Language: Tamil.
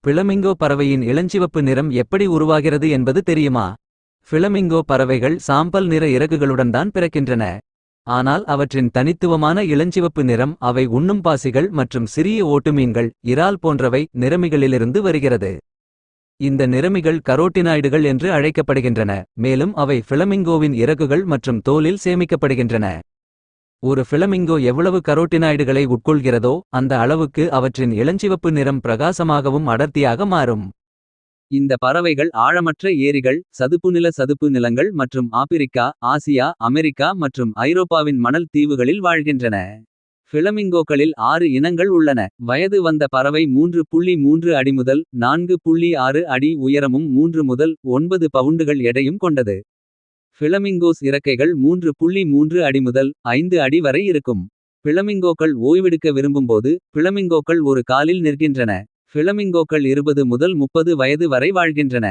பிளமிங்கோ பறவையின் இளஞ்சிவப்பு நிறம் எப்படி உருவாகிறது என்பது தெரியுமா? பிளமிங்கோ பறவைகள் சாம்பல் நிற இறகுகளுடன் தான் பிறக்கின்றன. ஆனால் அவற்றின் தனித்துவமான இளஞ்சிவப்பு நிறம் அவை உண்ணும் பாசிகள் மற்றும் சிறிய ஓட்டுமீன்கள், இறால் போன்றவை நிறமிகளிலிருந்து வருகிறது. இந்த நிறமிகள் கரோட்டினாய்டுகள் என்று அழைக்கப்படுகின்றன, மேலும் அவை பிளமிங்கோவின் இறகுகள் மற்றும் தோலில் சேமிக்கப்படுகின்றன. ஒரு பிளமிங்கோ எவ்வளவு கரோட்டினாய்டுகளை உட்கொள்கிறதோ அந்த அளவுக்கு அவற்றின் இளஞ்சிவப்பு நிறம் பிரகாசமாகவும் அடர்த்தியாக மாறும். இந்த பறவைகள் ஆழமற்ற ஏரிகள், சதுப்பு நிலங்கள் மற்றும் ஆப்பிரிக்கா, ஆசியா, அமெரிக்கா மற்றும் ஐரோப்பாவின் மணல் தீவுகளில் வாழ்கின்றன. பிளமிங்கோக்களில் 6 இனங்கள் உள்ளன. வயது வந்த பறவை 3.3 அடி முதல் 4.6 அடி உயரமும் 3 முதல் 9 பவுண்டுகள் எடையும் கொண்டது. பிளமிங்கோஸ் இறக்கைகள் 3.3 அடி முதல் 5 அடி வரை இருக்கும். பிளமிங்கோக்கள் ஓய்வெடுக்க விரும்பும்போது பிளமிங்கோக்கள் ஒரு காலில் நிற்கின்றன. பிளமிங்கோக்கள் 20 முதல் 30 வயது வரை வாழ்கின்றன.